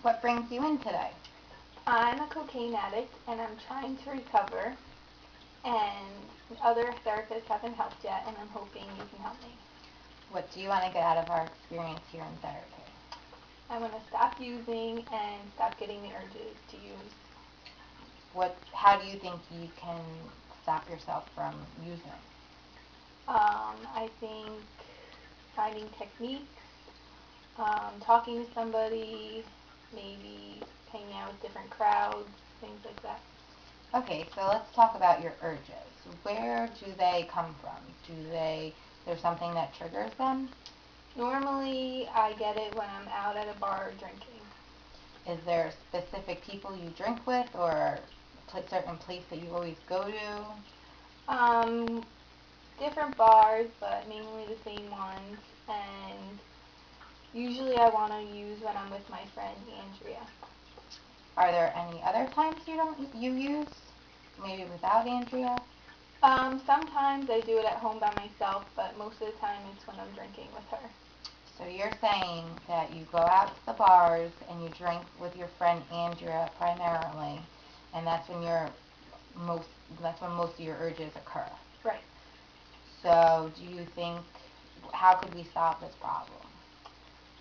what brings you in today? I'm a cocaine addict and I'm trying to recover, and other therapists haven't helped yet, and I'm hoping you can help me. What do you want to get out of our experience here in therapy? I want to stop using and stop getting the urges to use. How do you think you can stop yourself from using? I think finding techniques, talking to somebody, maybe hanging out with different crowds, things like that. Okay, so let's talk about your urges. Where do they come from? There's something that triggers them? Normally, I get it when I'm out at a bar drinking. Is there specific people you drink with or a certain place that you always go to? Different bars, but mainly the same ones, and usually I want to use when I'm with my friend Andrea. Are there any other times you use? Maybe without Andrea? Sometimes I do it at home by myself, but most of the time it's when I'm drinking with her. So you're saying that you go out to the bars and you drink with your friend Andrea primarily, and that's when most of your urges occur. Right. So do you think, how could we solve this problem?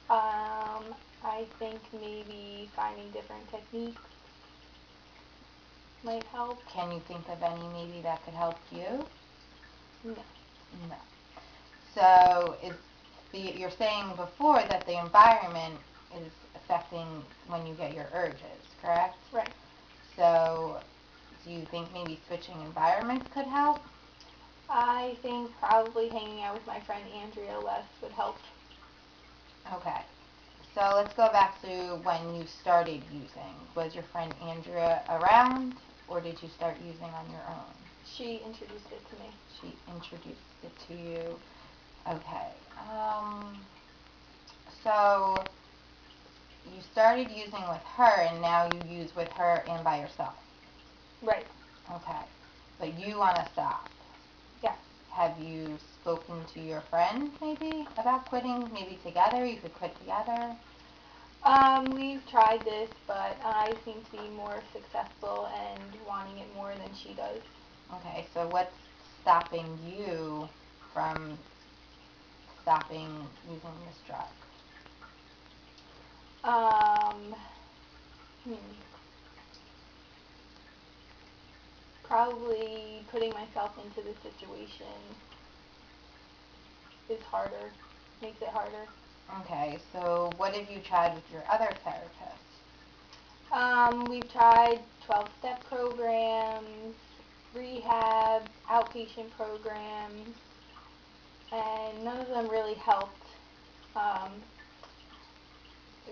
I think maybe finding different techniques might help. Can you think of any maybe that could help you? No. No. So you're saying before that the environment is affecting when you get your urges, correct? Right. So do you think maybe switching environments could help? I think probably hanging out with my friend Andrea less would help. Okay. So let's go back to when you started using. Was your friend Andrea around, or did you start using on your own? She introduced it to me. She introduced it to you. Okay. So you started using with her, and now you use with her and by yourself. Right. Okay. But you want to stop. Yeah. Have you spoken to your friend maybe about quitting? Maybe together? You could quit together? We've tried this, but I seem to be more successful and wanting it more than she does. Okay, so what's stopping you from stopping using this drug? Um, Probably putting myself into the situation is harder, makes it harder. Okay, so what have you tried with your other therapist? We've tried 12-step programs, rehab, outpatient programs, and none of them really helped. The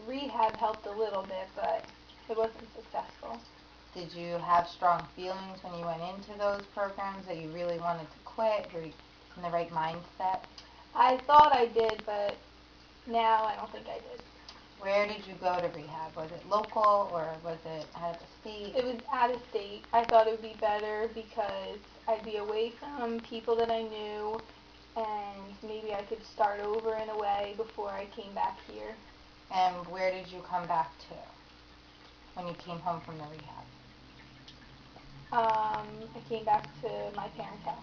rehab helped a little bit, but it wasn't successful. Did you have strong feelings when you went into those programs that you really wanted to quit? Were you in the right mindset? I thought I did, but now I don't think I did. Where did you go to rehab? Was it local or was it out of the state? It was out of state. I thought it would be better because I'd be away from people that I knew, and maybe I could start over in a way before I came back here. And where did you come back to when you came home from the rehab? I came back to my parents' house.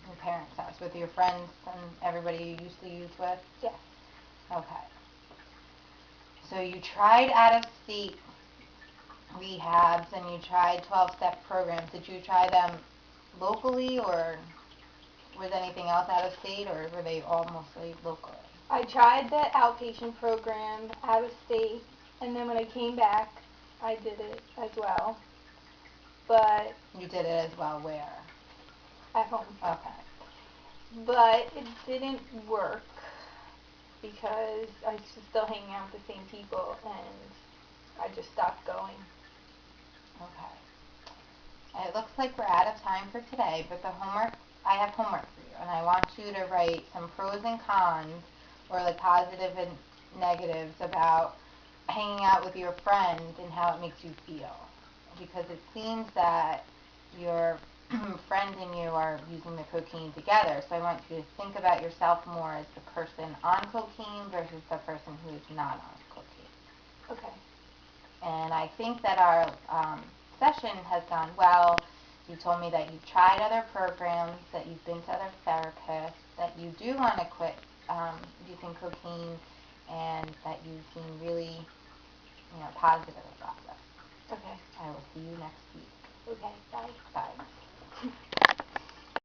Your parents' house with your friends and everybody you used to use with? Yes. Okay. So you tried out-of-state rehabs and you tried 12-step programs. Did you try them locally, or was anything else out of state, or were they all mostly locally? I tried the outpatient program out of state, and then when I came back, I did it as well. But You did it as well where? at home. Okay. But it didn't work because I was still hanging out with the same people, and I just stopped going. Okay. It looks like we're out of time for today, but I have homework for you, and I want you to write some pros and cons, or like positive and negatives about hanging out with your friend and how it makes you feel. Because it seems that your friend and you are using the cocaine together, so I want you to think about yourself more as the person on cocaine versus the person who is not on cocaine. Okay. And I think that our session has gone well. You told me that you've tried other programs, that you've been to other therapists, that you do want to quit using cocaine, and that you seem really, positive about this. Okay. I will see you next week. Okay, bye. Bye.